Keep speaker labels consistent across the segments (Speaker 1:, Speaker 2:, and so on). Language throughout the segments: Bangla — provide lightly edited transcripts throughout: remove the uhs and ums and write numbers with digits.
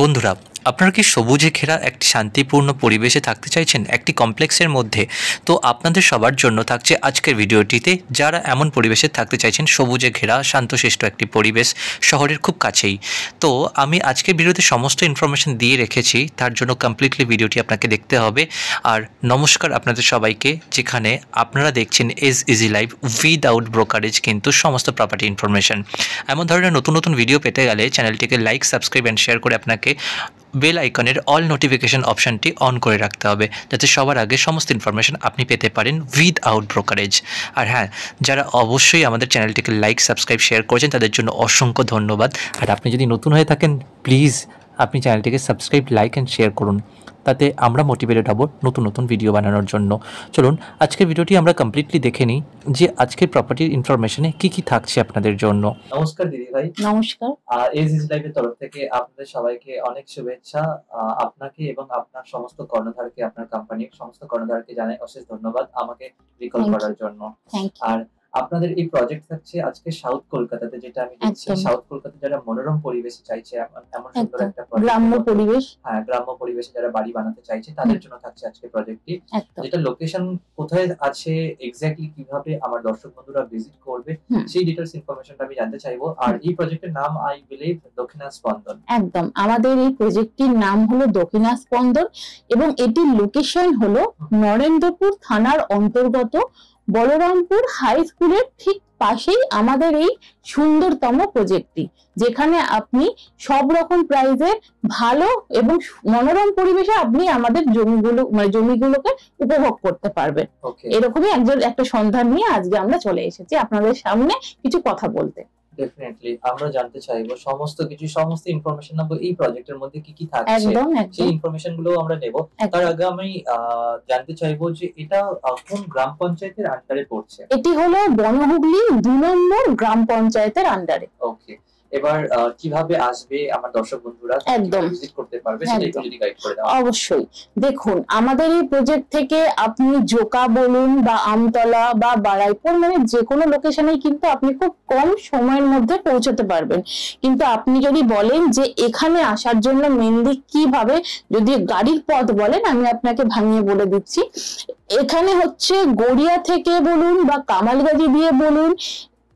Speaker 1: বন্ধুরা, আপনারা কি সবুজে ঘেরা একটি শান্তিপূর্ণ পরিবেশে থাকতে চাইছেন একটি কমপ্লেক্সের মধ্যে? তো আপনাদের সবার জন্য থাকছে আজকের ভিডিওটিতে, যারা এমন পরিবেশে থাকতে চাইছেন সবুজে ঘেরা শান্তশিষ্ট একটি পরিবেশ শহরের খুব কাছেই। তো আমি আজকের ভিডিওতে সমস্ত ইনফরমেশন দিয়ে রেখেছি, তার জন্য কমপ্লিটলি ভিডিওটি আপনাকে দেখতে হবে। আর নমস্কার আপনাদের সবাইকে, যেখানে আপনারা দেখছেন as easy life without brokerage, কিন্তু সমস্ত প্রপার্টি ইনফরমেশন। এমন ধরনের নতুন নতুন ভিডিও পেতে গেলে চ্যানেলটিকে লাইক, সাবস্ক্রাইব অ্যান্ড শেয়ার করে আপনাকে বেল আইকনের অল নোটিফিকেশন অপশানটি অন করে রাখতে হবে, যাতে সবার আগে সমস্ত ইনফরমেশন আপনি পেতে পারেন উইদাউট ব্রোকারেজ। আর হ্যাঁ, যারা অবশ্যই আমাদের চ্যানেলটিকে লাইক, সাবস্ক্রাইব, শেয়ার করেছেন তাদের জন্য অসংখ্য ধন্যবাদ। আর আপনি যদি নতুন হয়ে থাকেন, প্লিজ আপনি চ্যানেলটিকে সাবস্ক্রাইব, লাইক অ্যান্ড শেয়ার করুন, তাতে আমরা মোটিভেটেড হব নতুন নতুন ভিডিও বানানোর জন্য। চলুন আজকের ভিডিওটি আমরা কমপ্লিটলি দেখে নিই যে আজকের প্রপার্টির ইনফরমেশনে কি কি থাকছে আপনাদের জন্য।
Speaker 2: নমস্কার দিদি ভাই।
Speaker 3: নমস্কার।
Speaker 2: এজ ইজ লাইফের তরফ থেকে আপনাদের সবাইকে অনেক শুভেচ্ছা। আপনাকে এবং আপনার সমস্ত কর্ণধারকে, আপনার কোম্পানির সমস্ত কর্ণধারকে জানাই অশেষ ধন্যবাদ আমাকে রিকল করার জন্য। আর আপনাদের এই প্রজেক্ট থাকছে আজকে সাউথ কলকাতাতে, যেটা আমি দেখছি সাউথ কলকাতাতে যারা মনোরম পরিবেশে চাইছে, এমন সুন্দর একটা
Speaker 3: গ্রাম্য পরিবেশ,
Speaker 2: হ্যাঁ গ্রাম্য পরিবেশে যারা বাড়ি বানাতে চাইছে তাদের জন্য থাকছে আজকে প্রজেক্টটি। যেটা লোকেশন কোথায় আছে, এক্স্যাক্টলি কিভাবে আমার দর্শক বন্ধুরা ভিজিট করবে, সেই ডিটেইলস ইনফরমেশনটা আমি জানতে চাইবো। আর এই প্রজেক্টের নাম আই বিলিভ দক্ষিণা স্পন্দন।
Speaker 3: একদম, আমাদের এই প্রজেক্টটির নাম হলো দক্ষিণা স্পন্দন এবং এটির লোকেশন হলো নরেন্দ্রপুর থানার অন্তর্গত বলরামপুর হাই স্কুলের ঠিক পাশেই আমাদের এই সুন্দরতম প্রজেক্টটি, যেখানে আপনি সব রকম প্রাইজে ভালো এবং মনোরম পরিবেশে আপনি আমাদের জমিগুলোকে উপভোগ করতে পারবেন। এরকমই একটা সন্ধান নিয়ে আজকে আমরা চলে এসেছি আপনাদের সামনে কিছু কথা বলতে।
Speaker 2: ডেফিনেটলি আমরা জানতে চাইবো সমস্ত ইনফরমেশন নেব এই প্রজেক্টের মধ্যে কি কি থাকছে, সেই ইনফরমেশন গুলো আমরা নেব। তার আগে আমি জানতে চাইবো যে এটা কোন গ্রাম পঞ্চায়েতের আন্ডারে পড়ছে?
Speaker 3: এটি হলো বনহুগলি 2 নম্বর গ্রাম পঞ্চায়েতের আন্ডারে।
Speaker 2: ওকে, এবার কিভাবে আসবে আমার দর্শক বন্ধুরা,
Speaker 3: একদম
Speaker 2: ভিজিট করতে পারবে, সেটা একটু যদি গাইড করে দাও।
Speaker 3: অবশ্যই, দেখুন আমাদের এই প্রজেক্ট থেকে আপনি জোকা বলুন বা আমতলা বা বারাইপুর, মানে যে কোনো লোকেশনে কিন্তু আপনি খুব কম সময়ের মধ্যে পৌঁছতে পারবেন। কিন্তু আপনি যদি বলেন যে এখানে আসার জন্য মেনলি কিভাবে, যদি গাড়ির পথ বলেন আমি আপনাকে ভাঙিয়ে বলে দিচ্ছি। এখানে হচ্ছে গড়িয়া থেকে বলুন বা কামালগাজি দিয়ে বলুন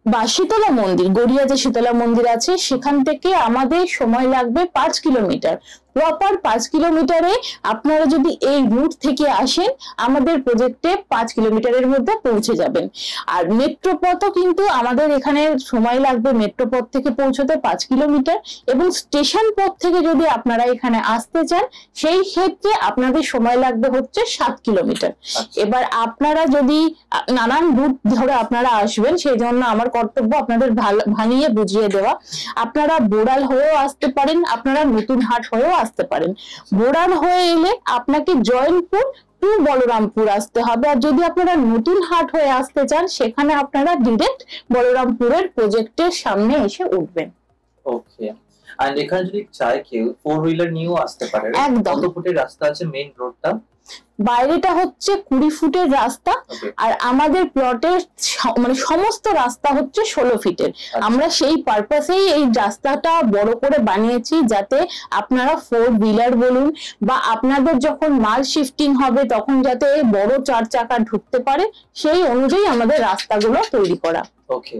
Speaker 3: বা শীতলা মন্দির, গড়িয়া যে শীতলা মন্দির আছে সেখান থেকে আমাদের সময় লাগবে 5 কিলোমিটার। প্রপার 5 কিলোমিটারে আপনারা যদি এই রুট থেকে আসেন আমাদের প্রজেক্টে 5 কিলোমিটারের মধ্যে পৌঁছে যাবেন। আর মেট্রো পথও কিন্তু আমাদের এখানে সময় লাগবে মেট্রো পথ থেকে পৌঁছতে 5 কিলোমিটার, এবং স্টেশন পথ থেকে যদি আপনারা এখানে আসতে চান সেই ক্ষেত্রে আপনাদের সময় লাগবে হচ্ছে 7 কিলোমিটার। এবার আপনারা যদি নানান রুট ধরে আপনারা আসবেন, সেই জন্য আমার কর্তব্য আপনাদের ভাঙিয়ে বুঝিয়ে দেওয়া। আপনারা বোড়াল হয়েও আসতে পারেন, আপনারা নতুন হাট হয়েও আসতে পারেন। বোড়াল হয়ে এলে আপনাকে জয়ন্তপুর টু বলরামপুর আসতে হবে, আর যদি আপনারা নতুন হাট হয়ে আসতে চান সেখানে আপনারা ডিরেক্ট বলরামপুরের প্রজেক্টের সামনে এসে উঠবেন।
Speaker 2: ওকে, আর এখানে যদি চাই কেউ 4 হুইলার নিয়েও আসতে পারে? কত ফুটের রাস্তা আছে মেইন রোডটা?
Speaker 3: বাইরেটা হচ্ছে 20 ফুটের রাস্তা, আর আমাদের প্লটের মানে সমস্ত রাস্তা হচ্ছে 16 ফিটের। আমরা সেই পারপাসেই এই রাস্তাটা বড় করে বানিয়েছি, যাতে আপনারা 4 হুইলার বলুন বা আপনাদের যখন মাল শিফটিং হবে তখন যাতে বড় 4 চাকা ঢুকতে পারে, সেই অনুযায়ী আমাদের রাস্তাগুলো তৈরি করা।
Speaker 2: ওকে,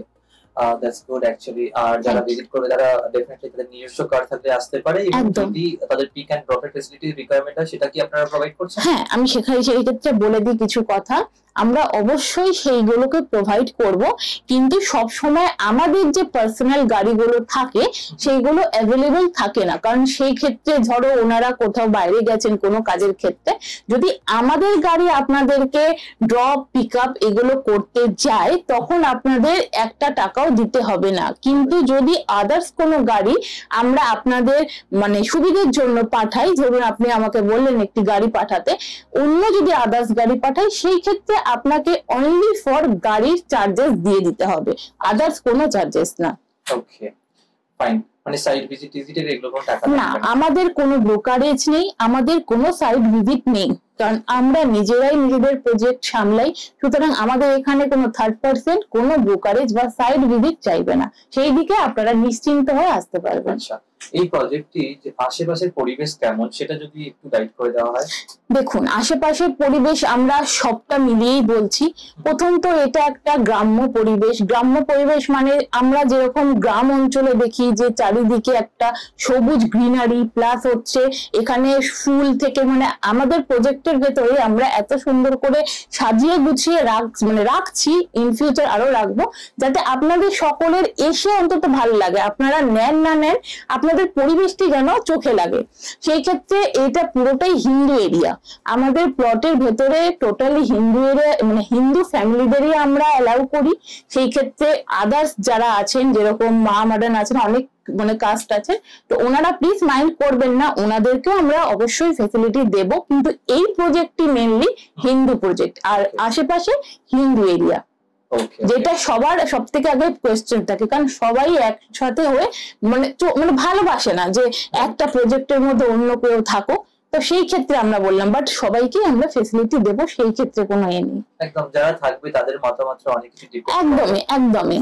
Speaker 2: দ্যাটস গুড অ্যাকচুয়ালি। আর যারা ভিজিট করবে তারা ডেফিনেটলি তাদের নিজস্ব কার থাকলে আসতে পারে, এবং যদি তাদের পিক এন্ড ড্রপ এর ফ্যাসিলিটি রিকোয়ারমেন্ট হয় সেটা কি আপনারা প্রোভাইড করছেন?
Speaker 3: হ্যাঁ, আমি সেই ক্ষেত্রে বলে দিই কিছু কথা। আমরা অবশ্যই সেইগুলোকে প্রোভাইড করব, কিন্তু সব সময় আমাদের যে পার্সোনাল গাড়িগুলো থাকে সেইগুলো অ্যাভেলেবল থাকে না, কারণ সেই ক্ষেত্রে ধরো ওনারা কোথাও বাইরে গেছেন কোনো কাজের ক্ষেত্রে, যদি আমাদের গাড়ি আপনাদেরকে ড্রপ পিক আপ এগুলো করতে যায় তখন আপনাদের একটা টাকাও দিতে হবে না। কিন্তু যদি আদার্স কোনো গাড়ি আমরা আপনাদের মানে সুবিধার জন্য পাঠাই, ধরুন আপনি আমাকে বললেন একটি গাড়ি পাঠাতে, অন্য যদি আদার্স গাড়ি পাঠাই সেই ক্ষেত্রে আপনাকে অনলি ফর গাড়ির চার্জেস দিয়ে দিতে হবে, আদার্স কোনো চার্জেস না।
Speaker 2: ওকে, ফাইন। মানে সাইট ভিজিট এগুলো কোনো টাকা
Speaker 3: না, আমাদের কোনো ব্রোকারেজ নেই, আমাদের কোনো সাইট ভিজিট নেই, কারণ আমরা নিজেরাই নিজেদের প্রজেক্ট সামলাই। সুতরাং আমাদের এখানে কোনো থার্ড পার্সন কোনো ব্রোকারেজ বা সাইট ভিজিট চাইবে না, সেই দিকে আপনারা নিশ্চিন্ত হয়ে আসতে পারবেন।
Speaker 2: আচ্ছা, এই প্রজেক্টটি যে আশেপাশের পরিবেশ কেমন সেটা যদি একটু গাইড করে দেওয়া হয়।
Speaker 3: দেখুন, আশেপাশের পরিবেশ আমরা সবটা মিলিয়েই বলছি। প্রথম তো এটা একটা গ্রাম্য পরিবেশ। গ্রাম্য পরিবেশ মানে আমরা যেরকম গ্রাম অঞ্চলে দেখি যে চারিদিকে একটা সবুজ গ্রিনারি, প্লাস হচ্ছে এখানে ফুল থেকে, মানে আমাদের প্রজেক্টের ভেতরে আমরা এত সুন্দর করে সাজিয়ে গুছিয়ে রাখছি, ইন ফিউচার আরো রাখবো, যাতে আপনাদের সকলের এসে অন্তত ভালো লাগে। আপনারা নেন না নেন, আপনাদের পরিবেশটি যেন চোখে লাগে। সেই ক্ষেত্রে এটা পুরোটাই হিন্দু এরিয়া। আমাদের প্লটের ভেতরে টোটালি হিন্দু এরিয়া, মানে হিন্দু ফ্যামিলিদেরই আমরা অ্যালাউ করি। সেই ক্ষেত্রে আদার্স যারা আছেন, যেরকম মা মাডান আছেন, অনেক মানে কাস্ট আছে, তো ওনারা প্লিজ মাইন্ড করবেন না, ওনাদেরকেও আমরা অবশ্যই ফেসিলিটি দেব। কিন্তু এই প্রজেক্টটি মেনলি হিন্দু প্রজেক্ট, আর আশেপাশে হিন্দু এরিয়া, যেটা সবার সব থেকে আগে কোয়েশ্চেন থাকে। কারণ সবাই একসাথে হয়ে মানে ভালোবাসে না যে একটা প্রজেক্টের মধ্যে অন্য কেউ থাকো। তো সেই ক্ষেত্রে আমরা বললাম, বাট সবাইকে আমরা ফেসিলিটি দেব, সেই ক্ষেত্রে কোনো এ নেই।
Speaker 2: একদম, যারা থাকবে তাদের মতামত অনেক কিছু ডিপেন্ড।
Speaker 3: একদমই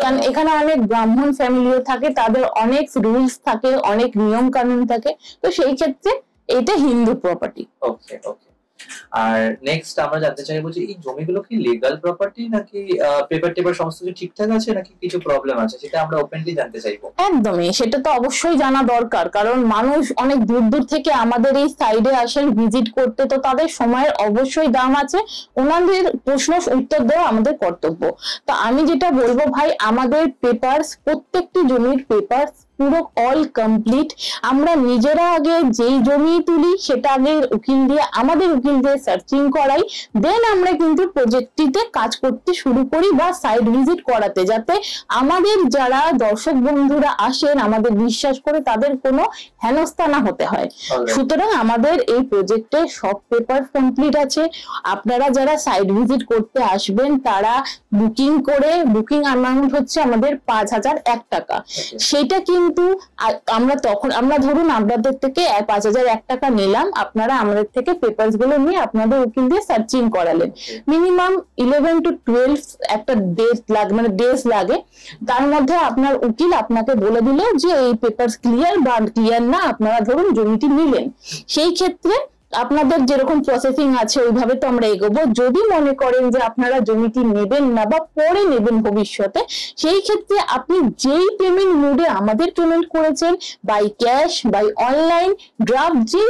Speaker 3: কারণ এখানে অনেক ব্রাহ্মণ ফ্যামিলিও থাকে, তাদের অনেক রুলস থাকে, অনেক নিয়ম কানুন থাকে। তো সেই ক্ষেত্রে এটা হিন্দু প্রপার্টি।
Speaker 2: ওকে। আর নেক্সট আমরা জানতে চাইবো যে এই জমিগুলো কি লিগ্যাল প্রপার্টি নাকি পেপার সমস্ত কিছু ঠিকঠাক আছে নাকি কিছু প্রবলেম আছে, সেটা আমরা ওপেনলি জানতে চাইবো।
Speaker 3: একদমই, সেটা তো অবশ্যই জানা দরকার, কারণ মানুষ অনেক দূর দূর থেকে আমাদের এই সাইডে আসেন ভিজিট করতে, তো তাদের সময়ের অবশ্যই দাম আছে। ওনাদের প্রশ্ন উত্তর দেওয়া আমাদের কর্তব্য। তো আমি যেটা বলবো ভাই, আমাদের পেপারস, প্রত্যেকটি জমির পেপারস পুরো অল কমপ্লিট। আমরা নিজেরা আগে যেই জমি তুলি সেটা আগে উকিল দিয়ে, আমাদের উকিল দিয়ে সার্চিং করাই, দেন আমরা কিন্তু প্রজেক্টটিতে কাজ করতে শুরু করি বা সাইড ভিজিট করাতে, যাতে আমাদের যারা দর্শক বন্ধুরা আসেন আমাদের বিশ্বাস করে তাদের কোনো হেনস্থা না হতে হয়। সুতরাং আমাদের এই প্রজেক্টে সব পেপার কমপ্লিট আছে। আপনারা যারা সাইড ভিজিট করতে আসবেন তারা বুকিং করে, বুকিং অ্যামাউন্ট হচ্ছে আমাদের 5,001 টাকা। সেটা কিন্তু আমরা ধরুন আপনাদের থেকে 5,001 টাকা নিলাম, আপনারা আমাদের থেকে পেপারস গুলো নিয়ে আপনাদের উকিল দিয়ে সার্চিং করালেন। মিনিমাম 11 to 12 একটা ডেজ লাগে। তার মধ্যে আপনার উকিল আপনাকে বলে দিল যে এই পেপারস ক্লিয়ার বা ক্লিয়ার না, আপনারা ধরুন জমিটি নিলেন। সেই ক্ষেত্রে আপনাদের যেরকম প্রসেসিং আছে ওইভাবে তো আমরা এগোবো। যদি মনে করেন যে আপনারা জমিটি নেবেন না বা পরে নেবেন ভবিষ্যতে, সেই ক্ষেত্রে আপনি যেই পেমেন্ট মোডে আমাদের পেমেন্ট করেছেন, by cash, by online, draft, যে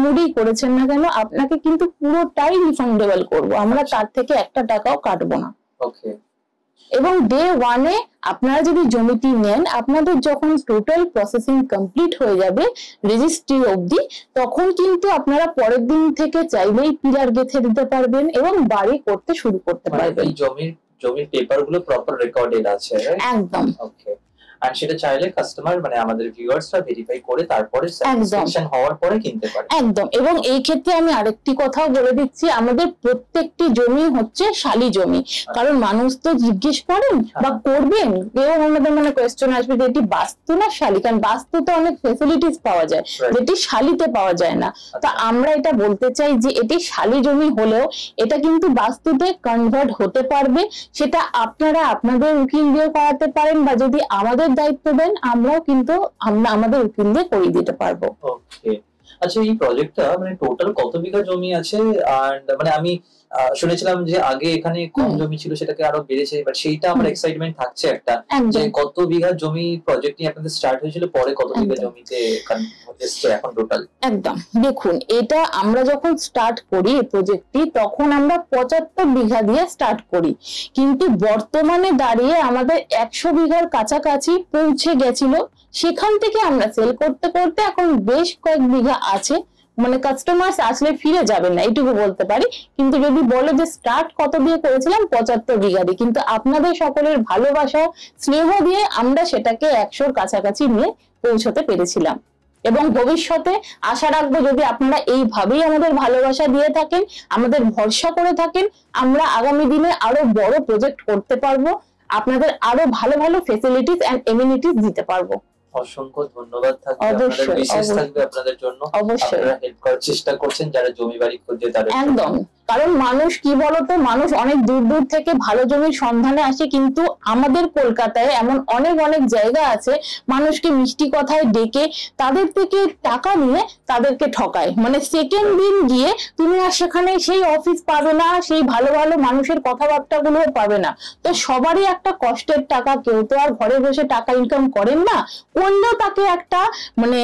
Speaker 3: মোডেই করেছেন না কেন, আপনাকে কিন্তু পুরোটাই রিফান্ডেবল করবো আমরা, তার থেকে একটা টাকাও কাটবো না।
Speaker 2: ওকে।
Speaker 3: এবং ডে 1-এ আপনারা যদি জমিটি নেন, আপনাদের যখন টোটাল প্রসেসিং কমপ্লিট হয়ে যাবে রেজিস্ট্রি অবধি, তখন কিন্তু আপনারা পরের দিন থেকে চাইলেই পিলার গেঁথে দিতে পারবেন এবং বাড়ি করতে শুরু করতে পারবেন।
Speaker 2: জমির পেপার গুলো প্রপার রেকর্ডেড আছে,
Speaker 3: একদম।
Speaker 2: ওকে। আর সেটা চাইলে কাস্টমার মানে আমাদের ভিউয়ার্সরা ভেরিফাই করে তারপরে স্যাটিসফ্যাকশন হওয়ার পরে কিনতে পারে।
Speaker 3: একদম। এবং এই ক্ষেত্রে আমি আরেকটি কথাও বলে দিচ্ছি, আমাদের প্রত্যেকটি জমি হচ্ছে শালি জমি। কারণ মানুষ তো জিজ্ঞেস করেন বা করবেন, কেউ আমাদের মানে কোয়েশ্চেন আসবে যে এটি বাস্তু না শালি, কারণ বাস্তুতে অনেক ফেসিলিটিস পাওয়া যায় যেটি শালিতে পাওয়া যায় না। তো আমরা এটা বলতে চাই যে এটি শালি জমি হলেও এটা কিন্তু বাস্তুতে কনভার্ট হতে পারবে। সেটা আপনারা আপনাদের উকিল দিয়ে করাতে পারেন, বা যদি আমাদের দায়িত্ব দেন আমরাও কিন্তু আমাদের উকিল দিয়ে করিয়ে দিতে পারবো।
Speaker 2: ওকে। আচ্ছা, এই প্রজেক্টটা মানে টোটাল কত বিঘা জমি আছে? আর মানে আমি শুনেছিলাম যে আগে এখানে কম জমি ছিল, সেটাকে আরো বেড়েছে, বাট সেইটা আমার এক্সাইটমেন্ট থাকছে একটা, যে কত বিঘা জমি প্রজেক্ট নিয়ে আপনাদের স্টার্ট হয়েছিল, পরে কত বিঘা জমিতে এখন টোটাল?
Speaker 3: একদম। দেখুন, এটা আমরা যখন স্টার্ট করি এই প্রজেক্টটি, তখন আমরা 75 বিঘা দিয়ে স্টার্ট করি, কিন্তু বর্তমানে দাঁড়িয়ে আমাদের 100 বিঘার কাছাকাছি পৌঁছে গেছিল। সেখান থেকে আমরা সেল করতে করতে এখন বেশ কয়েক বিঘা আছে, মানে কাস্টমার্স আসলে ফিরে যাবেন না এইটুকু বলতে পারি। কিন্তু যদি বলে যে স্টার্ট কত দিয়ে করেছিলাম, 75 বিঘা দিয়ে, কিন্তু আপনাদের সকলের ভালোবাসা স্নেহ দিয়ে আমরা সেটাকে 100-র কাছাকাছি নিয়ে পৌঁছতে পেরেছিলাম। এবং ভবিষ্যতে আশা রাখবো যদি আপনারা এইভাবেই আমাদের ভালোবাসা দিয়ে থাকেন, আমাদের ভরসা করে থাকেন, আমরা আগামী দিনে আরো বড় প্রজেক্ট করতে পারবো, আপনাদের আরো ভালো ভালো ফেসিলিটিস এন্ড এমিনিটিস দিতে পারবো।
Speaker 2: অসংখ্য ধন্যবাদ থাকবে, আপনাদের বিশেষ থাকবে আপনাদের জন্য। আপনারা হেল্প করার চেষ্টা করছেন যারা জমি বাড়ি খুঁজছে তাদের।
Speaker 3: একদম। কারণ মানুষ কি বলতো, মানুষ অনেক দূর দূর থেকে ভালো জমির সন্ধানে আসে, কিন্তু আমাদের কলকাতায় এমন অনেক অনেক জায়গা আছে মানুষকে মিষ্টি কথায় ডেকে তাদের থেকে টাকা নিয়ে তাদেরকে ঠকায়। মানে সেকেন্ড দিন গিয়ে তুমি আর সেখানে সেই অফিস পাবে না, সেই ভালো ভালো মানুষের কথাবার্তা গুলো পাবে না। তো সবারই একটা কষ্টের টাকা, কেউ তো আর ঘরে বসে টাকা ইনকাম করেন না, করলেও তাকে একটা মানে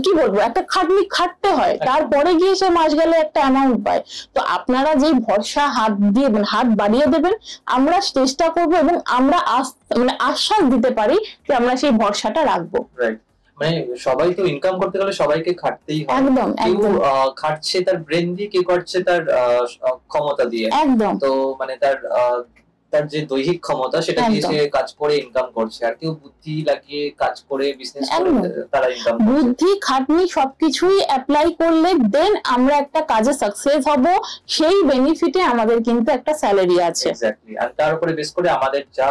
Speaker 3: কি বলবো একটা খাটনি খাটতে হয়, তারপরে গিয়ে সে মাস গেলে একটা অ্যামাউন্ট পায়। তো আপনারা যেই ভরসা হাত দিয়ে হাত বাড়িয়ে দেবেন, আমরা চেষ্টা করবো এবং আমরা মানে আশ্বাস দিতে পারি যে আমরা সেই ভরসাটা রাখবো।
Speaker 2: মানে সবাই তো ইনকাম করতে গেলে সবাইকে খাটতেই হয়।
Speaker 3: একদম
Speaker 2: একদম খাটছে তার ব্রেন দিয়ে, কেউ খাটছে তার ক্ষমতা দিয়ে।
Speaker 3: একদম।
Speaker 2: তো মানে তার যে দৈহিক ক্ষমতা সেটা দিয়ে সে কাজ করে ইনকাম করছে, আর কেউ বুদ্ধি লাগিয়ে কাজ করে বিজনেস করে তারা ইনকাম করছে।
Speaker 3: বুদ্ধি খাটনি সবকিছুই অ্যাপ্লাই করলে দেন আমরা একটা কাজে সাকসেস হব, সেই বেনিফিটে আমাদের কিন্তু একটা স্যালারি আছে।
Speaker 2: এক্স্যাক্টলি। আর তার উপরে বেস করে আমাদের যা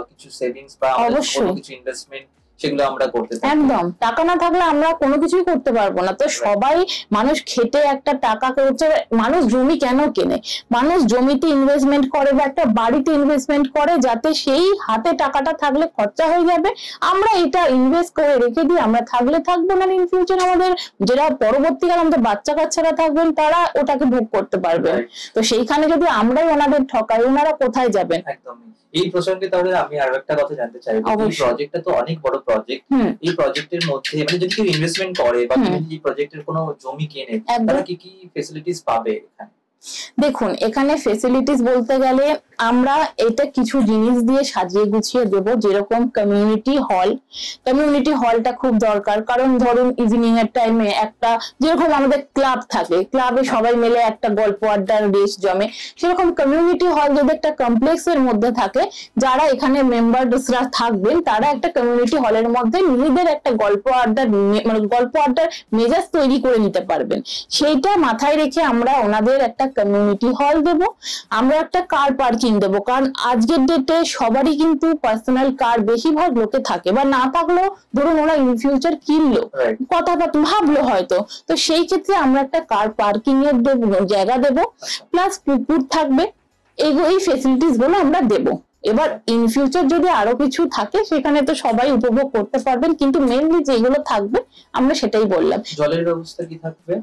Speaker 2: কিছু সেভিংস বা আমাদের কিছু ইনভেস্টমেন্ট সেগুলো আমরা করতে পারি।
Speaker 3: একদম, টাকা না থাকলে আমরা কোনো কিছুই করতে পারবো না। তো সবাই মানুষ খেটে একটা টাকা করছে। মানুষ জমি কেন কেনে? মানুষ জমিতে ইনভেস্টমেন্ট করে বা একটা বাড়িতে ইনভেস্টমেন্ট করে, যাতে সেই হাতে টাকাটা থাকলে খরচা হয়ে যাবে, আমরা এটা ইনভেস্ট করে রেখে দিই, আমরা থাকলে থাকবো, না ইন ফিউচার আমাদের যারা পরবর্তীকালে আমাদের বাচ্চা কাচ্চারা থাকবেন তারা ওটাকে ভোগ করতে পারবে। তো সেইখানে যদি আমরাই ওনাদের ঠকাই, ওনারা কোথায় যাবেন?
Speaker 2: একদম। এই প্রসঙ্গে তাহলে আমি আরো একটা কথা জানতে চাইবো, এই প্রজেক্টটা তো অনেক বড় প্রজেক্ট, এই প্রজেক্টের মধ্যে মানে যদি কেউ ইনভেস্টমেন্ট করে বা এই প্রজেক্টের কোনো জমি কেনে, তারা কি কি ফ্যাসিলিটিস পাবে এখানে?
Speaker 3: দেখুন, এখানে ফেসিলিটিস বলতে গেলে আমরা এটা কিছু জিনিস দিয়ে সাজিয়ে গুছিয়ে দেব, যেরকম কমিউনিটি হলটা খুব দরকার। কারণ ধরুন ইভিনিং এর টাইমে একটা যেরকম আমাদের ক্লাব থাকে, ক্লাবে সবাই মিলে একটা গল্প আড্ডার রেস জমে, সেরকম কমিউনিটি হল যদি একটা কমপ্লেক্সের মধ্যে থাকে, যারা এখানে মেম্বারসরা থাকবেন তারা একটা কমিউনিটি হলের মধ্যে নিজেদের একটা গল্প আড্ডার মেজাজ তৈরি করে নিতে পারবেন। সেইটা মাথায় রেখে আমরা ওনাদের একটা কমিউনিটি হল দেব। আমরা একটা কার পার্কিং দেবো, কারণ আজকের ডেটে সবারই কিন্তু পার্সোনাল কার বেশিরভাগ লোকে থাকে, বা না থাকলেও ধরুন ওরা ইন ফিউচার কিনলো, কথা ভাবলো হয়তো, তো সেই ক্ষেত্রে আমরা একটা কার পার্কিং এর জায়গা দেবো, প্লাস পুকুর থাকবে। এই ফেসিলিটিস গুলো আমরা দেবো। এবার ইন ফিউচার যদি আরো কিছু থাকে সেখানে তো সবাই উপভোগ করতে পারবেন, কিন্তু মেইনলি যেগুলো থাকবে আমরা সেটাই বললাম।
Speaker 2: জলের ব্যবস্থা কি থাকবে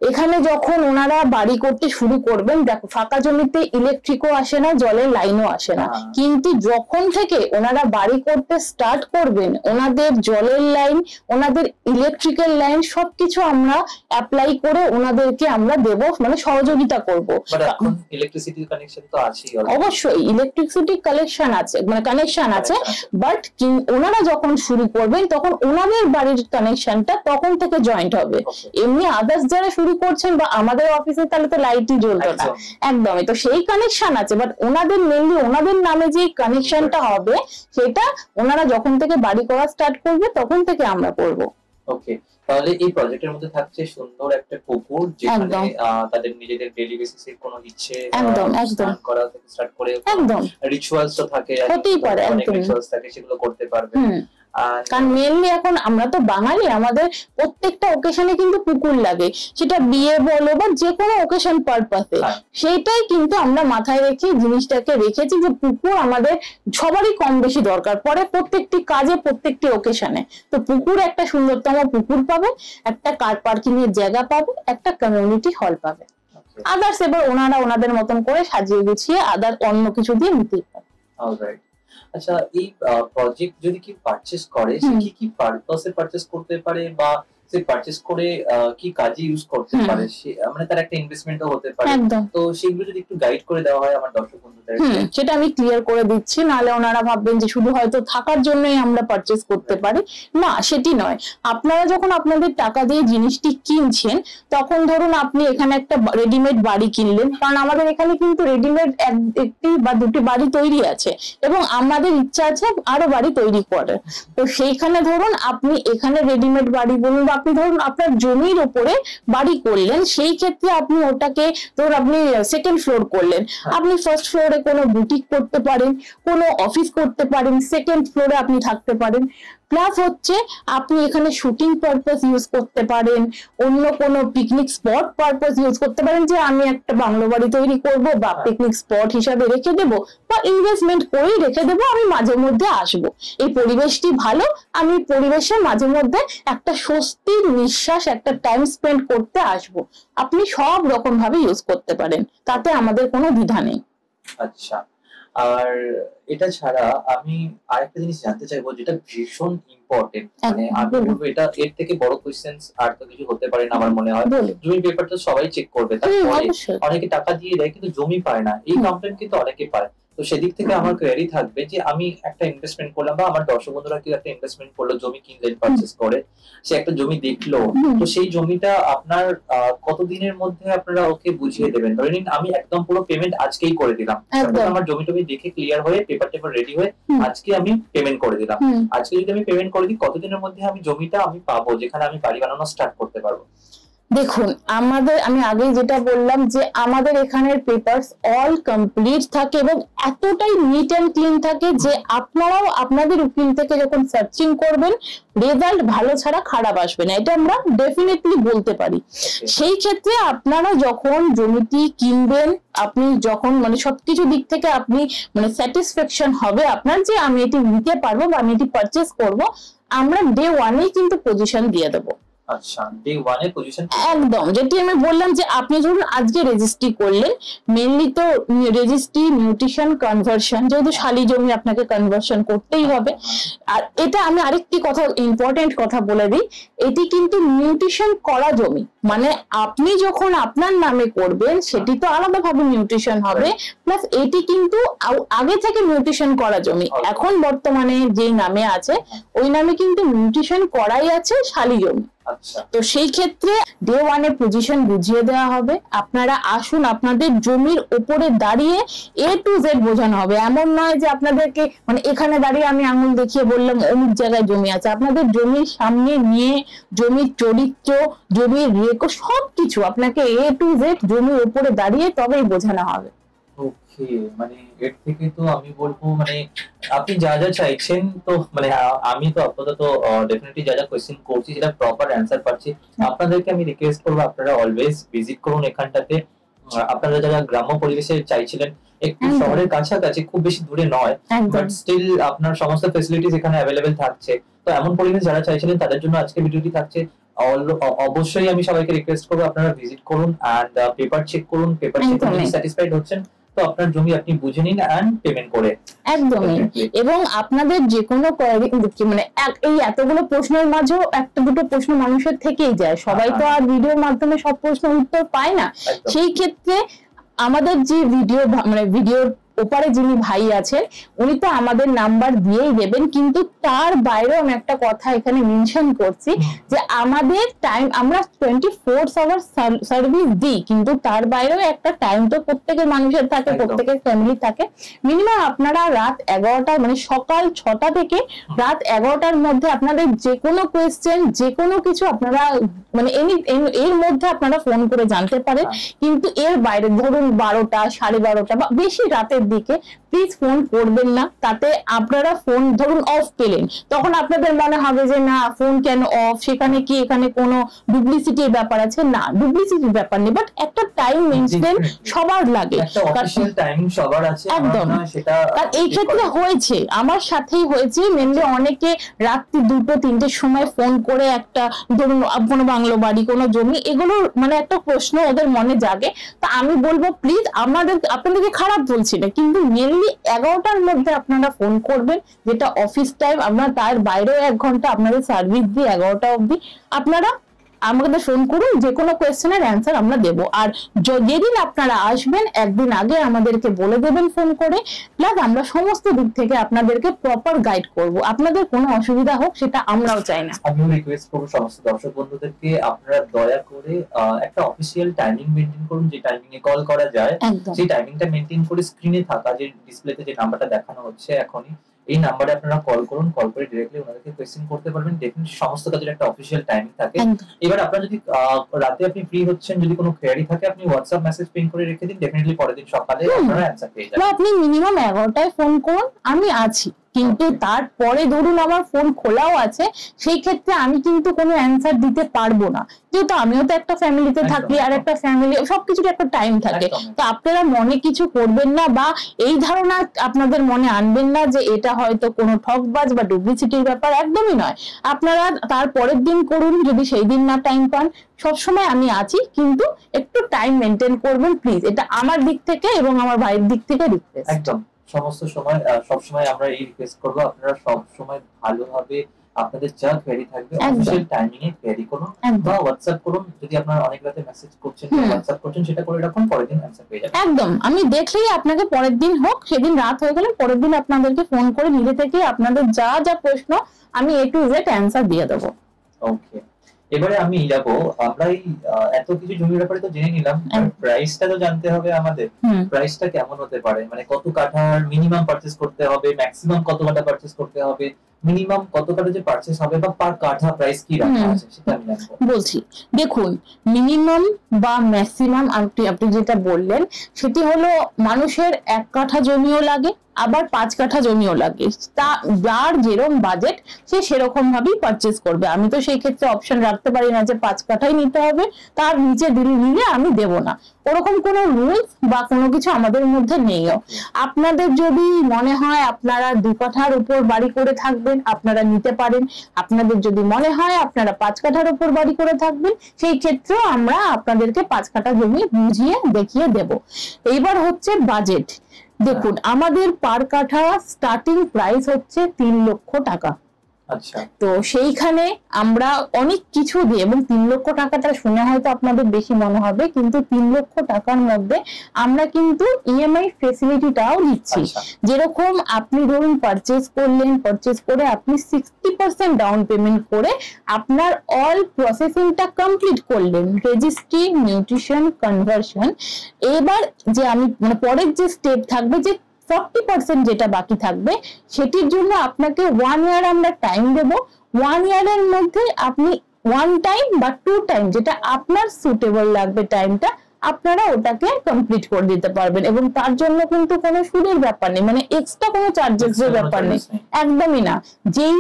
Speaker 3: এখানে? যখন ওনারা বাড়ি করতে শুরু করবেন, দেখো ফাঁকা জমিতে ইলেকট্রিকও আসে না, জলের লাইনও আসে না, কিন্তু যখন থেকে ওনারা বাড়ি করতে স্টার্ট করবেন, ওনাদের জলের লাইন, ওনাদের ইলেকট্রিক্যাল লাইন সবকিছু আমরা অ্যাপ্লাই করে ওনাদেরকে আমরা দেব, মানে সহযোগিতা করব।
Speaker 2: ইলেকট্রিসিটি কানেকশন তো আছে,
Speaker 3: অবশ্যই ইলেকট্রিসিটি কানেকশন আছে, মানে কানেকশন আছে, বাট ওনারা যখন শুরু করবেন তখন ওনাদের বাড়ির কানেকশনটা তখন থেকে জয়েন্ট হবে। এমনি আদার্স যারা শুরু করছেন বা আমাদের অফিসে তাহলে তো লাইটই জ্বলতো না, একদমই। তো সেই কানেকশন আছে, বাট ওনাদের মেনলি ওনাদের নামে যে কানেকশনটা হবে সেটা ওনারা যখন থেকে বাড়ি করা স্টার্ট করবে তখন থেকে আমরা করব।
Speaker 2: ওকে, তাহলে এই প্রজেক্টের মধ্যে থাকছে সুন্দর একটা পুকুর, যেখানে তাদের নিজেদের ডেইলি বেসিসে কোনো ইচ্ছে স্নান করা থেকে স্টার্ট করে একদম রিচুয়ালস তো থাকে,
Speaker 3: হতেই পারে,
Speaker 2: অনেক রিচুয়ালস থাকে, সেগুলো করতে পারবে।
Speaker 3: কারণ মেনলি এখন আমরা তো বাঙালি, আমাদের প্রত্যেকটা ওকেশনে কিন্তু পুকুর লাগে, সেটা বিয়ে বলো বা যে কোনো ওকেশন পারপাসে, সেইটাই কিন্তু আমরা মাথায় রেখে জিনিসটাকে রেখেছি যে পুকুর আমাদের সবারই কম বেশি দরকার পড়ে প্রত্যেকটি কাজে, প্রত্যেকটি ওকেশনে। তো পুকুর একটা সুন্দরতম পুকুর পাবে, একটা কার পার্কিং এর জায়গা পাবে, একটা কমিউনিটি হল পাবে। আদার্স এবার ওনারা ওনাদের মতন করে সাজিয়ে গুছিয়ে আদার অন্য কিছু দিয়ে নিতেই পারে।
Speaker 2: অলরাইট। আচ্ছা, এই প্রজেক্ট যদি কি পারচেজ করে, সে কি কি পারপাসে পারচেজ করতে পারে, বা সে পারচেজ করে কি কাজে ইউজ করতে পারে, মানে তার একটা ইনভেস্টমেন্টও হতে পারে, তো সেগুলো যদি একটু গাইড করে দেওয়া হয় আমার দর্শক বন্ধুদের।
Speaker 3: সেটা আমি ক্লিয়ার করে দিচ্ছি, নাহলে ওনারা ভাববেন যে শুধু হয়তো থাকার জন্যই আমরা পারচেজ করতে পারি। না, সেটি নয়। আপনারা যখন আপনাদের টাকা দিয়ে জিনিসটি কিনছেন, তখন ধরুন আপনি এখানে একটা রেডিমেড বাড়ি কিনলেন, কারণ আমাদের এখানে কিন্তু রেডিমেড একটি বা দুটি বাড়ি তৈরি আছে এবং আমাদের ইচ্ছা আছে আরো বাড়ি তৈরি করার। তো সেইখানে ধরুন আপনি এখানে রেডিমেড বাড়ি বলুন, বা আপনি ধরুন আপনার জমির উপরে বাড়ি করলেন, সেই ক্ষেত্রে আপনি ওটাকে ধরুন আপনি সেকেন্ড ফ্লোর করলেন, আপনি ফার্স্ট ফ্লোরে কোনো বুটিক করতে পারেন, কোনো অফিস করতে পারেন, সেকেন্ড ফ্লোরে আপনি থাকতে পারেন। প্লাস হচ্ছে আপনি এখানে শুটিং পারপাস ইউজ করতে পারেন, অন্য কোনো পিকনিক স্পট পারপাস ইউজ করতে পারেন, যে আমি একটা বাংলো বাড়ি তৈরি করব বা পিকনিক স্পট হিসাবে রেখে দেবো বা ইনভেস্টমেন্ট করেই রেখে দেবো, আমি মাঝে মধ্যে আসবো, এই পরিবেশটি ভালো, আমি পরিবেশে মাঝে মধ্যে একটা স্বস্তির নিঃশ্বাস, একটা টাইম স্পেন্ড করতে আসবো। আপনি সব রকম ভাবে ইউজ করতে পারেন, তাতে আমাদের কোনো দ্বিধা নেই।
Speaker 2: আচ্ছা, আর এটা ছাড়া আমি আরেকটা জিনিস জানতে চাইবো যেটা ভীষণ ইম্পর্টেন্ট, মানে আমি বলবো এটা এর থেকে বড় কোশ্চেন্স আর তো কিছু হতে পারে না আমার মনে হয়। জমি পেপারটা সবাই চেক করবে, তারপরে অনেকে টাকা দিয়ে দেয় কিন্তু জমি পায় না, এই কমপ্লেন কিন্তু অনেকে পায়। তো সেদিক থেকে আমার কোয়েরি থাকবে যে আমি একটা ইনভেস্টমেন্ট করলাম বা আমার দর্শক বন্ধুরা কেউ একটা ইনভেস্টমেন্ট করলো, জমি কিনলেন, পারচেজ করে, সে একটা জমি দেখলো, তো সেই জমিটা আপনার কতদিনের মধ্যে আপনারা ওকে বুঝিয়ে দেবেন? ধরে নিন আমি একদম পুরো পেমেন্ট আজকেই করে দিলাম, আমার জমি টমি দেখে ক্লিয়ার হয়ে পেপার টেপার রেডি হয়ে আজকে আমি পেমেন্ট করে দিলাম, আজকে যদি আমি পেমেন্ট করে দিই কতদিনের মধ্যে আমি জমিটা আমি পাবো যেখানে আমি বাড়ি বানানো স্টার্ট করতে পারবো?
Speaker 3: দেখুন, আমি আগে যেটা বললাম যে আমাদের এখানের পেপারস অল কমপ্লিট থাকে এবং এতটাই নিট এন্ড ক্লিন থাকে যে আপনারাও আপনাদের উকিল থেকে যখন সার্চিং করবেন রেজাল্ট ভালো ছাড়া খারাপ আসবে না, এটা আমরা ডেফিনেটলি বলতে পারি। সেই ক্ষেত্রে আপনারা যখন জমিটি কিনবেন, আপনি যখন মানে সবকিছু দিক থেকে আপনি মানে স্যাটিসফ্যাকশন হবে আপনার যে আমি এটি নিতে পারবো বা আমি এটি পারচেজ করবো, আমরা ডে 1-এই কিন্তু পজিশন দিয়ে দেবো।
Speaker 2: আচ্ছা, ডে 1 এ পজিশন
Speaker 3: একদম, যেটি আমি বললাম যে আপনি ধরুন আজকে রেজিস্ট্রি করলেন, মেইনলি তো রেজিস্ট্রি, মিউটেশন, কনভার্সন, যেহেতু শালি জমি আপনাকে কনভার্সন করতেই হবে। আর এটা আমি আরেকটি কথা, ইম্পর্টেন্ট কথা বলে দিই, এটি কিন্তু মিউটেশন করা জমি, মানে আপনি যখন আপনার নামে করবেন সেটি তো আলাদাভাবে মিউটেশন হবে, প্লাস এটি কিন্তু আগে থেকে মিউটেশন করা জমি, এখন বর্তমানে যেই নামে আছে ওই নামে কিন্তু মিউটেশন করাই আছে শালি জমি। তো সেই ক্ষেত্রে ডে 1 এ পজিশন বুঝিয়ে দেওয়া হবে, আপনারা আসুন, আপনাদের জমির উপরে দাঁড়িয়ে A to Z বোঝানো হবে। এমন নয় যে আপনাদেরকে মানে এখানে দাঁড়িয়ে আমি আঙুল দেখিয়ে বললাম অমুক জায়গায় জমি আছে, আপনাদের জমির সামনে নিয়ে জমির চরিত্র, জমির রেকর্ড সবকিছু আপনাকে A to Z জমির উপরে দাঁড়িয়ে তবেই বোঝানো হবে।
Speaker 2: ওকে, মানে এর থেকে তো আমি বলবো মানে আপনি যা যা চাইছেন, তো মানে আমি তো আপাতত ডেফিনেটলি যা যা কোশ্চেন করছি সেটা প্রপার অ্যানসার পাচ্ছি। আপনাদেরকে আমি রিকোয়েস্ট করবো আপনারা অলওয়েজ ভিজিট করুন এখানটাতে। আপনারা যারা গ্রাম্য পরিবেশে চাইছিলেন, একটু শহরের কাছাকাছি, খুব বেশি দূরে নয়, বাট স্টিল আপনার সমস্ত ফ্যাসিলিটিস এখানে অ্যাভেলেবেল থাকছে। তো এমন পরিবেশ যারা চাইছিলেন তাদের জন্য আজকে ভিডিওটি থাকছে। অবশ্যই আমি সবাইকে রিকোয়েস্ট করবো আপনারা ভিজিট করুন এন্ড পেপার চেক করুন, পেপার চেক করে স্যাটিসফাইড হচ্ছেন তো আপনার জমি আপনি বুঝে নিন এন্ড পেমেন্ট করে।
Speaker 3: একদমই, এবং আপনাদের যে কোনো মানে এই এতগুলো প্রশ্নের মাঝেও একটা দুটো প্রশ্ন মানুষের থেকেই যায়, সবাই তো আর ভিডিওর মাধ্যমে সব প্রশ্নের উত্তর পায় না। সেই ক্ষেত্রে আমাদের যে ভিডিওর ওপারে যিনি ভাই আছেন উনি তো আমাদের নাম্বার দিয়েই দেবেন, কিন্তু তার বাইরেও আমি একটা কথা এখানে মেনশন করছি যে আমাদের টাইম, আমরা 24 আওয়ার সার্ভিস দিই, কিন্তু তার বাইরেও একটা টাইম তো প্রত্যেকের মানুষের থাকে, প্রত্যেকের ফ্যামিলি থাকে। মিনিমাম আপনারা রাত 11টা মানে সকাল 6টা থেকে রাত 11টার মধ্যে আপনাদের যে কোনো কোয়েশ্চেন, যে কোনো কিছু আপনারা মানে এর মধ্যে আপনারা ফোন করে জানতে পারেন, কিন্তু এর বাইরে ধরুন 12টা, 12:30 বা বেশি রাতের দিকে প্লিজ ফোন করবেন না। তাতে আপনারা ফোন ধরুন অফ পেলেন, তখন আপনাদের মনে হবে যে না ফোন কেন অফ, সেখানে কি এখানে কোনো ডুপ্লিসিটির ব্যাপার আছে? না, ডুপ্লিসিটির ব্যাপার নেই, বাট একটা টাইম মেইনটেইন সবার লাগে, একদম। এই ক্ষেত্রে হয়েছে, আমার সাথেই হয়েছে, মেনলি অনেকে রাত্রি 2টো 3টের সময় ফোন করে একটা ধরুন কোনো বাংলো বাড়ি, কোনো জমি, এগুলো মানে একটা প্রশ্ন ওদের মনে জাগে। তা আমি বলবো প্লিজ আপনাদেরকে খারাপ বলছি না, কিন্তু মেনলি 11টার মধ্যে আপনারা ফোন করবেন, যেটা অফিস টাইম। আমরা তার বাইরেও 1 ঘন্টা আপনাদের সার্ভিস দিই 11টা অবধি। আপনারা আমাদের ফোন করুন, যে কোনো কোয়েশ্চেনের অ্যান্সার আমরা দেব। আর যেদিন আপনারা আসবেন একদিন আগে আমাদেরকে বলে দেবেন ফোন করে, প্লাস আমরা সমস্ত দিক থেকে আপনাদেরকে প্রপার গাইড করব, আপনাদের কোনো অসুবিধা হোক সেটা আমরাও চাই না।
Speaker 2: আমিও রিকোয়েস্ট করব সমস্ত দর্শক বন্ধুদেরকে আপনারা দয়া করে একটা অফিসিয়াল টাইমিং মেইনটেইন করুন, যে টাইমিং এ কল করা যায় সেই টাইমিংটা মেইনটেইন করে স্ক্রিনে থাকা যে ডিসপ্লেতে যে নাম্বারটা দেখানো হচ্ছে এখনই, এই নাম্বারে আপনারা কল করুন, কল করে ডাইরেক্টলি ওনাদেরকে কোয়েশ্চেন করতে পারবেন। দেখুন সমস্ত কাজের একটা অফিসিয়াল টাইমিং থাকে। এবার আপনারা যদি রাতে আপনি ফ্রি হচ্ছেন, যদি কোনো কোয়েরি থাকে আপনি হোয়াটসঅ্যাপ মেসেজ পিন করে রেখে দিন, ডেফিনেটলি পরের দিন সকালে আপনারা অ্যানসার পেয়ে যাবেন।
Speaker 3: আপনি মিনিমাম 11টায় ফোন করুন, আমি আছি, কিন্তু তারপরে ধরুন আমার ফোন খোলাও আছে, সেই ক্ষেত্রে আমি কিন্তু কোনো অ্যান্সার দিতে পারবো না, যেহেতু আমিও তো একটা ফ্যামিলিতে থাকি আর একটা ফ্যামিলি সবকিছুর একটা টাইম থাকে। তো আপনারা মনে কিছু করবেন না বা এই ধারণা আপনাদের মনে আনবেন না যে এটা হয়তো কোনো ঠকবাজ বা ডুপ্লিসিটির ব্যাপার, একদমই নয়। আপনারা তার পরের দিন করুন, যদি সেই দিন না টাইম পান, সবসময় আমি আছি, কিন্তু একটু টাইম মেনটেন করবেন প্লিজ। এটা আমার দিক থেকে এবং আমার ভাইয়ের দিক থেকে রিকোয়েস্ট।
Speaker 2: একদম সমস্ত সময় সবসময় আমরা এই রিকোয়েস্ট করবো, আপনারা সব সময় ভালোভাবে আপনাদের যা কোয়েরি থাকবে অফিশিয়াল টাইমিং এ কোয়েরি করুন বা হোয়াটসঅ্যাপ করুন। যদি আপনারা অনেক রাতে মেসেজ করছেন বা হোয়াটসঅ্যাপ করছেন, সেটা করে রাখুন, পরের দিন অ্যানসার পেয়ে যাবেন।
Speaker 3: একদম, আমি দেখলেই আপনাকে পরের দিন হোক, সেদিন রাত হয়ে গেলে পরের দিন আপনাদেরকে ফোন করে নিজে থেকে আপনাদের যা যা প্রশ্ন আমি A to Z অ্যানসার দিয়ে দেবো।
Speaker 2: ওকে, এবারে আমি যাব, আমরা এই এত কিছু জমির ব্যাপারে তো জেনে নিলাম, প্রাইসটা তো জানতে হবে আমাদের। প্রাইসটা কেমন হতে পারে, মানে কত কাঠার মিনিমাম পারচেজ করতে হবে, ম্যাক্সিমাম কত কাঠা পারচেজ করতে হবে, মিনিমাম কত কাঠা যে পারচেজ হবে বা পার কাঠা প্রাইস কি রাখা আছে সেটা আমি জানবো।
Speaker 3: বলছি, দেখুন মিনিমাম বা ম্যাক্সিমাম আপনি যেটা বললেন সেটি হলো মানুষের 1 কাঠা জমিও লাগে, আবার 5 কাঠা জমিও লাগে, তা যার যেরকম বাজেট সে সেরকম ভাবেই পারচেজ করবে। আমি তো সেই ক্ষেত্রে অপশন রাখতে পারি না যে 5 কাঠাই নিতে হবে, তার নিচে নিলে আমি দেব না, ওরকম কোনো রুলস বা কোনো কিছু আমাদের মধ্যে নেইও। আপনাদের যদি মনে হয় আপনারা 2 কাঠার উপর বাড়ি করে থাকবেন, আপনারা নিতে পারেন। আপনাদের যদি মনে হয় আপনারা 5 কাঠার উপর বাড়ি করে থাকবেন, সেই ক্ষেত্রেও আমরা আপনাদেরকে 5 কাঠা জমি বুঝিয়ে দেখিয়ে দেব। এইবার হচ্ছে বাজেট। দেখুন আমাদের পার কাঠা স্টার্টিং প্রাইস হচ্ছে 3 লক্ষ টাকা।
Speaker 2: আচ্ছা,
Speaker 3: তো সেইখানে আমরা অনেক কিছু দিই, এবং 3 লক্ষ টাকাটা শুনে হয়তো আপনাদের বেশি মনে হবে, কিন্তু 3 লক্ষ টাকার মধ্যে আমরা কিন্তু ইএমআই ফেসিলিটিটাও দিচ্ছি। যেরকম আপনি ধরুন পারচেজ করলেন, পারচেজ করে আপনি 60% ডাউন পেমেন্ট করে আপনার অল প্রসেসিংটা কমপ্লিট করলেন, রেজিস্ট্রি, মিউটেশন, কনভার্সন। এবার যে আমি মানে পরের যে স্টেপ থাকবে, যে 40% যেটা বাকি থাকবে, সেটির জন্য আপনাকে 1 ইয়ার আমরা টাইম দেব। 1 ইয়ারের মধ্যে আপনি 1 টাইম বা 2 টাইম, যেটা আপনার সুটেবল লাগবে টাইমটা, আপনারা ওটাকে কমপ্লিট করে দিতে পারবেন। এবং তার জন্য কিন্তু কোনো সুদের ব্যাপার নেই, মানে এক্সট্রা কোনো চার্জেস এর ব্যাপার নেই, একদমই না। যেই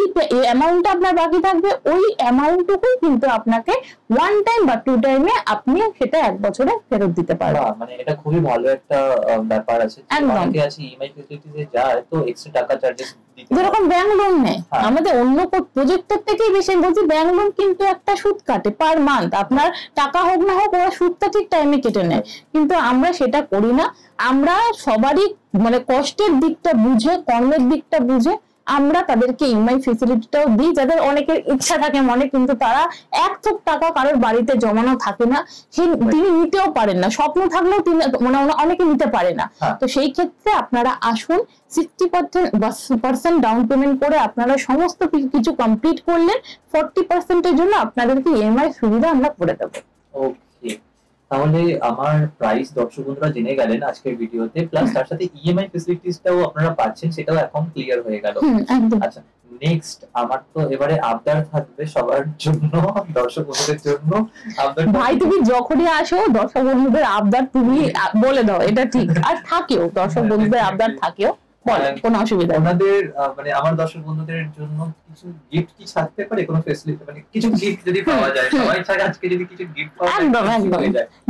Speaker 3: অ্যামাউন্টটা আপনার বাকি থাকবে ওই অ্যামাউন্টটুকুই কিন্তু আপনাকে 1 টাইম বা 2 টাইমে আপনি সেটা 1 বছরে ফেরত দিতে পারবেন।
Speaker 2: মানে এটা খুবই ভালো একটা ব্যাপার আছে। অনেকে আছে ইএমআই ফেসিলিটিতে যায় তো এক্সট্রা টাকা চার্জেস দিতে, যেরকম
Speaker 3: ব্যাংক লোন নেয়। আমাদের অন্য প্রজেক্টের থেকেই বেশি বলছি, ব্যাংক লোন কিন্তু একটা সুদ কাটে পার মান্থ, আপনার টাকা হোক না হোক ওরা সুদটা ঠিক টাইমে কেটে নেয়, কিন্তু আমরা সেটা করি না। আমরা সবারই মানে কষ্টের দিকটা বুঝে, কর্মের দিকটা বুঝে আমরা তাদেরকে ইএমআই ফেসিলিটিটাও দিই। যাদের অনেকের ইচ্ছা থাকে মনে, কিন্তু তারা 1 থোক টাকা কারোর বাড়িতে জমানো থাকে না, তিনি নিতেও পারেন না, স্বপ্ন থাকলেও তিনি মানে অনেকে নিতে পারে না। তো সেই ক্ষেত্রে আপনারা আসুন, 60% ডাউন পেমেন্ট করে আপনারা সমস্ত কিছু কমপ্লিট করলেন, 40% এর জন্য আপনাদেরকে ইএমআই সুবিধা আমরা করে দেবো।
Speaker 2: ওকে, তাহলে আমার প্রাইস দর্শক বন্ধুরা জেনে গেলেন আজকের ভিডিওতে, প্লাস তার সাথে ইএমআই ফেসিলিটিসটাও আপনারা পাচ্ছেন, সেটাও এখন ক্লিয়ার হয়ে গেল। আচ্ছা, নেক্সট আমার তো এবারে আবদার থাকবে সবার জন্য, দর্শক বন্ধুদের জন্য।
Speaker 3: ভাই তুমি যখনই আসো দর্শক বন্ধুদের আবদার তুমি বলে দাও, এটা ঠিক। আর থাকেও দর্শক বন্ধুদের আবদার থাকেও, কোনো অসুবিধা নেই।
Speaker 2: আপনাদের মানে আমার দর্শক বন্ধুদের জন্য কিছু গিফট কি থাকতে পারে, কোনো ফ্যাসিলিটি, মানে কিছু গিফট যদি পাওয়া যায়, সবাই চায় আজকে যদি কিছু গিফট পাওয়া যায়, একদম একদম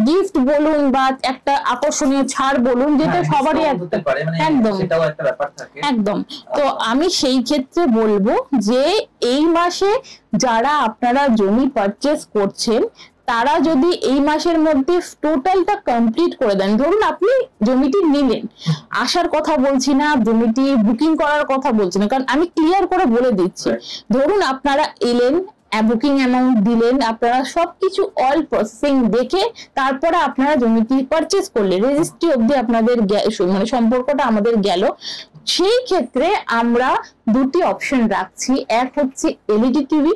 Speaker 3: গিফট বলুন বা একটা আকর্ষণীয় ছাড় বলুন, যেটা সবারই হতে পারে, মানে
Speaker 2: সেটাও একটা ব্যাপার থাকে।
Speaker 3: একদম। তো আমি সেই ক্ষেত্রে বলবো যে এই মাসে যারা আপনারা জমি পারচেজ করছেন, তারা যদি এই মাসের মধ্যে টোটালটা কমপ্লিট করে দেন, ধরুন আপনি জমিটি নিলেন, আসার কথা বলছি না, জমিটি বুকিং করার কথা বলছি না, কারণ আমি ক্লিয়ার করে বলে দিচ্ছি। ধরুন আপনারা এলেন, বুকিং অ্যামাউন্ট দিলেন, আপনারা সবকিছু অল প্রসেসিং দেখে তারপরে আপনারা জমিটি পারচেজ করলেন, রেজিস্ট্রি অবধি আপনাদের মানে সম্পর্কটা আমাদের গেল, সেই ক্ষেত্রে আমরা 2টি অপশন রাখছি। এক হচ্ছে এলইডি টিভি,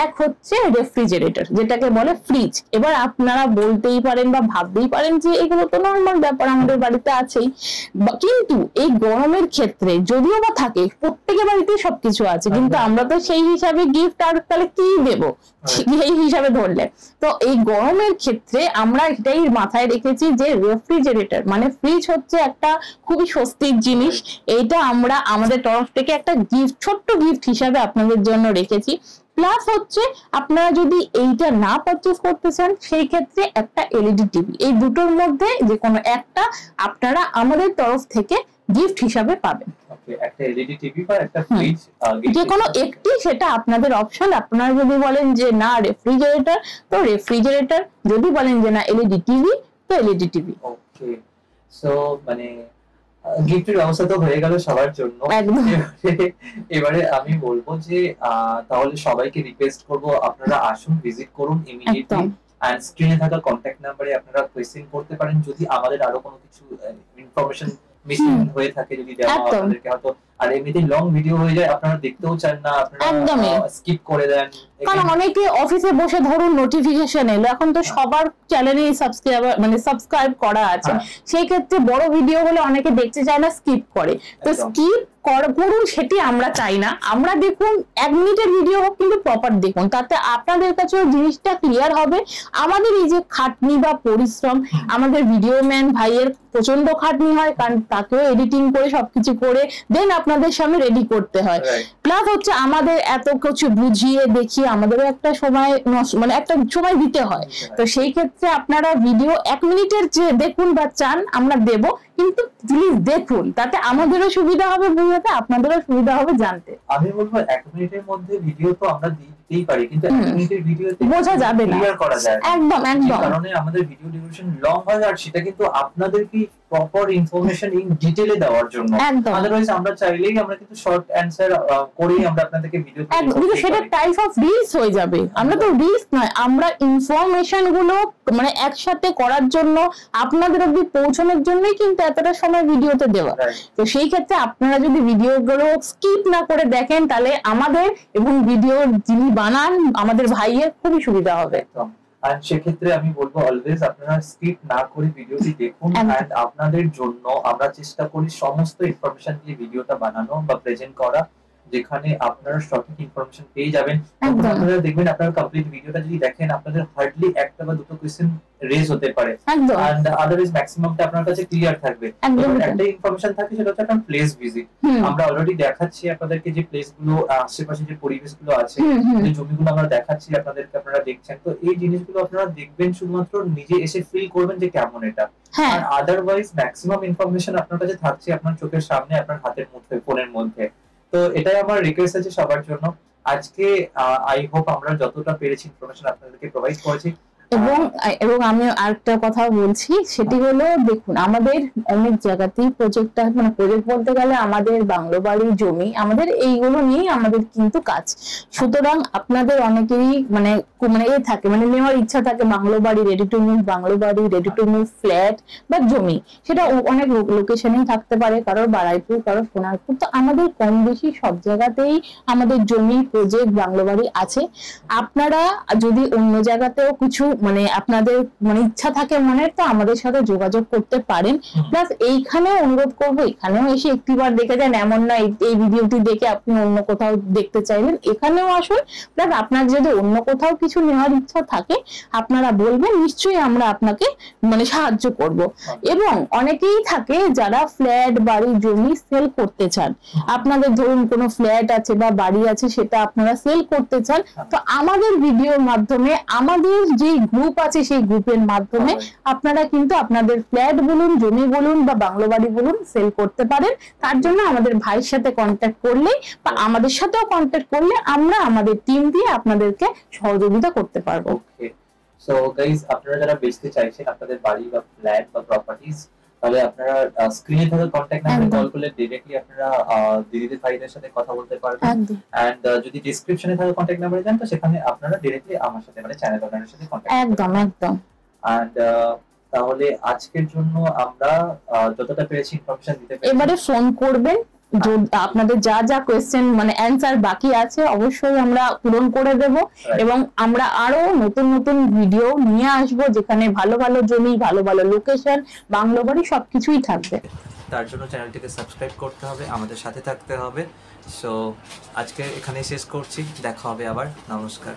Speaker 3: এক হচ্ছে রেফ্রিজারেটর, যেটাকে বলে ফ্রিজ। এবার আপনারা বলতেই পারেন বা ভাবতেই পারেন যে এগুলো তো নর্মাল ব্যাপার, আমাদের বাড়িতে আছেই, কিন্তু এই গরমের ক্ষেত্রে যদিও বা থাকে, প্রত্যেকের বাড়িতেই সবকিছু আছে, কিন্তু আমরা তো সেই হিসাবে গিফট আর তাহলে কি দেবো এই হিসাবে ধরলে। তো এই গরমের ক্ষেত্রে আমরা এটাই মাথায় রেখেছি যে রেফ্রিজারেটর মানে ফ্রিজ হচ্ছে একটা খুবই স্বস্তির জিনিস। এইটা আমরা আমাদের তরফ থেকে একটা গিফট, ছোট্ট গিফট হিসাবে আপনাদের জন্য রেখেছি। প্লাস হচ্ছে আপনারা যদি এইটা না পারচেস করতে চান, সেই ক্ষেত্রে একটা এলইডি টিভি, এই দুটোর মধ্যে যে কোনো একটা আপনারা আমাদের তরফ থেকে গিফট হিসাবে পাবেন।
Speaker 2: একটা এলইডি টিভি বা একটা ফ্রিজ,
Speaker 3: যে কোনো একটি, সেটা আপনাদের অপশন। আপনারা যদি বলেন যে না রেফ্রিজারেটর, তো রেফ্রিজারেটর, যদি বলেন যে না এলইডি টিভি, তো এলইডি টিভি।
Speaker 2: ওকে, সো মানে গিফটের ব্যবস্থা তো হয়ে গেল সবার জন্য। এবারে আমি বলবো যে তাহলে সবাইকে রিকোয়েস্ট করব আপনারা আসুন, ভিজিট করুন ইমিডিয়েটলি, এন্ড স্ক্রিনে থাকা কন্টাক্ট নাম্বারে আপনারা কোয়েশ্চেন করতে পারেন যদি আমাদের আরো কোনো কিছু ইনফরমেশন মিসিং হয়ে থাকে, যদি দেওয়া আপনাদেরকে হয়তো। আর এমনিতে লং ভিডিও হয়ে যায়, আপনারা দেখতেও চান না, আপনারা স্কিপ করে দেন।
Speaker 3: কারণ অনেকে অফিসে বসে ধরুন নোটিফিকেশন এলো, এখন তো সবার চ্যানেলে সাবস্ক্রাইব করা আছে, সেই ক্ষেত্রে বড় ভিডিও হলে অনেকে দেখতে চায় না, স্কিপ করে। তো স্কিপ করুন, সেটি আমরা চাই না। আমরা দেখুন 1 মিনিটের ভিডিও হোক, কিন্তু প্রপার দেখুন, তাতে আপনাদের কাছেও জিনিসটা ক্লিয়ার হবে। আমাদের এই যে খাটনি বা পরিশ্রম, আমাদের ভিডিও ম্যান ভাইয়ের প্রচন্ড খাটনি হয়, কারণ তাকেও এডিটিং করে সবকিছু করে দেন আপনাদের সামনে রেডি করতে হয়। প্লাস হচ্ছে আমাদের এত কিছু বুঝিয়ে দেখিয়ে আমাদেরও একটা সময় মানে একটা সময় দিতে হয়। তো সেই ক্ষেত্রে আপনারা ভিডিও 1 মিনিটের যে দেখুন বা চান আমরা দেব, কিন্তু প্লিজ দেখুন, তাতে আমাদেরও সুবিধা হবে বুঝতে, আপনাদেরও সুবিধা হবে জানতে।
Speaker 2: আমি বলবো 1 মিনিটের মধ্যে ভিডিও তো আমরা দিতেই পারি, কিন্তু 1 মিনিটের ভিডিওতে
Speaker 3: বোঝা যাবে না,
Speaker 2: ক্লিয়ার করা যায় না।
Speaker 3: একদম একদম,
Speaker 2: কারণে আমাদের ভিডিও ডিউরেশন লং হয়, আর সেটা কিন্তু আপনাদেরকে প্রপার ইনফরমেশন ইন ডিটেইলে দেওয়ার জন্য। আদারওয়াইজ আমরা চাইলেই আমরা কিন্তু শর্ট অ্যানসার করেই আমরা আপনাদেরকে ভিডিও
Speaker 3: কিন্তু সেটা টাইপ অফ রিলস হয়ে যাবে। আমরা তো রিলস নয়, আমরা ইনফরমেশন গুলো মানে একসাথে করার জন্য, আপনাদের অবধি পৌঁছানোর জন্যই কিন্তু এতটা সময় ভিডিওতে দেওয়া। তো সেই ক্ষেত্রে আপনারা যদি ভিডিওগুলো স্কিপ না করে দেখেন, তাহলে আমাদের এবং ভিডিও যিনি বানান আমাদের ভাইয়ের খুবই সুবিধা হবে।
Speaker 2: আর সেক্ষেত্রে আমি বলবো অলওয়েজ আপনারা স্কিপ না করে ভিডিওটি দেখুন, এন্ড আপনাদের জন্য আমরা চেষ্টা করি সমস্ত ইনফরমেশন দিয়ে ভিডিওটা বানানো বা প্রেজেন্ট করা, যেখানে আপনারা সঠিক ইনফরমেশন পেয়ে যাবেন। আপনারা দেখবেন আপনারা কমপ্লিট ভিডিওটা যদি দেখেন, আপনাদের হার্ডলি একটা বা দুটো কোশ্চেন রেজ হতে পারে, এন্ড আদারওয়াইজ ম্যাক্সিমামটা আপনার কাছে ক্লিয়ার থাকবে। একটা ইনফরমেশন থাকে, সেটা হচ্ছে আপনার প্লেস ভিজিট। আমরা অলরেডি দেখাচ্ছি আপনাদেরকে যে প্লেস গুলো, আশেপাশে যে পরিবেশ গুলো আছে, যে জমিগুলো আমরা দেখাচ্ছি আপনাদেরকে, আপনারা দেখছেন। তো এই জিনিসগুলো আপনারা দেখবেন, শুধুমাত্র নিজে এসে ফিল করবেন যে কেমন এটা। আর আদারওয়াইজ ম্যাক্সিমাম ইনফরমেশন আপনার কাছে থাকছে আপনার চোখের সামনে, আপনার হাতের মধ্যে, ফোনের মধ্যে। তো এটাই আমার রিকোয়েস্ট আছে সবার জন্য। আজকে আই হোপ আমরা যতটা পেরেছি ইনফরমেশন আপনাদেরকে প্রোভাইড করেছি।
Speaker 3: এবং আমি আরেকটা কথা বলছি, সেটি হলো দেখুন আমাদের অনেক জায়গাতেই প্রজেক্টটা, মানে প্রজেক্ট বলতে গেলে আমাদের বাংলো বাড়ি, জমি, আমাদের এইগুলো নিয়েই আমাদের কিন্তু কাজ। সুতরাং আপনাদের অনেকেরই মানে এ থাকে, মানে নেওয়ার ইচ্ছা থাকে বাংলো বাড়ি, রেডি টু মুভ বাংলো বাড়ি, রেডি টু মুভ ফ্ল্যাট বা জমি। সেটা অনেক লোকেশনেই থাকতে পারে, কারোর বারাইপুর, কারোর সোনারপুর। তো আমাদের কম বেশি সব জায়গাতেই আমাদের জমি, প্রজেক্ট, বাংলো বাড়ি আছে। আপনারা যদি অন্য জায়গাতেও কিছু মানে আপনাদের মানে ইচ্ছা থাকে মনের, তো আমাদের সাথে যোগাযোগ করতে পারেন। প্লাস এইখানেও অনুরোধ করবো, এখানেও এসে একটিবার দেখে যান, এমন না এই ভিডিওটি দেখে আপনি অন্য কোথাও দেখতে চাইলেন, এখানেও আসুন। প্লাস আপনার যদি অন্য কোথাও কিছু নেওয়ার ইচ্ছা থাকে আপনারা বলবেন, নিশ্চয়ই আমরা আপনাকে মানে সাহায্য করব। এবং অনেকেই থাকে যারা ফ্ল্যাট, বাড়ি, জমি সেল করতে চান। আপনাদের ধরুন কোনো ফ্ল্যাট আছে বা বাড়ি আছে, সেটা আপনারা সেল করতে চান, তো আমাদের ভিডিওর মাধ্যমে, আমাদের যে গ্রুপ আছে সেই গ্রুপের মাধ্যমে আপনারা কিন্তু আপনাদের ফ্ল্যাট বলুন, জমি বলুন বা বাংলো বাড়ি বলুন সেল করতে পারেন। তার জন্য আমাদের ভাইয়ের সাথে কন্ট্যাক্ট করলে বা আমাদের সাথেও কন্ট্যাক্ট করলে আমরা আমাদের টিম দিয়ে আপনাদেরকে সহযোগিতা করতে পারবো।
Speaker 2: সো গাইস, আপনারা যারা বেচতে চাইছেন আপনাদের বাড়ি বা ফ্ল্যাট বা প্রপার্টিজ, তাহলে আপনারা স্ক্রিনে থাকা কন্টাক্ট নাম্বারে কল করলে ডাইরেক্টলি আপনারা দিদিদের ভাইদের সাথে কথা বলতে পারবেন। এন্ড যদি ডেসক্রিপশনে থাকা কন্টাক্ট নাম্বারে যান, তো সেখানে আপনারা ডাইরেক্টলি আমার সাথে, মানে চ্যানেল ওনারের সাথে কন্টাক্ট
Speaker 3: একদম একদম।
Speaker 2: এন্ড তাহলে আজকের জন্য আমরা যতটা পেরেছি ইনফরমেশন দিতে পেরেছি।
Speaker 3: এবারে ফোন করবেন, আপনাদের যা যা কোয়েশ্চেন মানে অ্যানসার বাকি আছে অবশ্যই আমরা পূরণ করে দেব। এবং আমরা আরো নতুন নতুন ভিডিও নিয়ে আসবো, যেখানে ভালো ভালো জমি, ভালো ভালো লোকেশন, বাংলো বাড়ি সবকিছুই থাকবে।
Speaker 1: তার জন্য চ্যানেলটিকে সাবস্ক্রাইব করতে হবে, আমাদের সাথে থাকতে হবে। সো আজকে এখানেই শেষ করছি, দেখা হবে আবার। নমস্কার।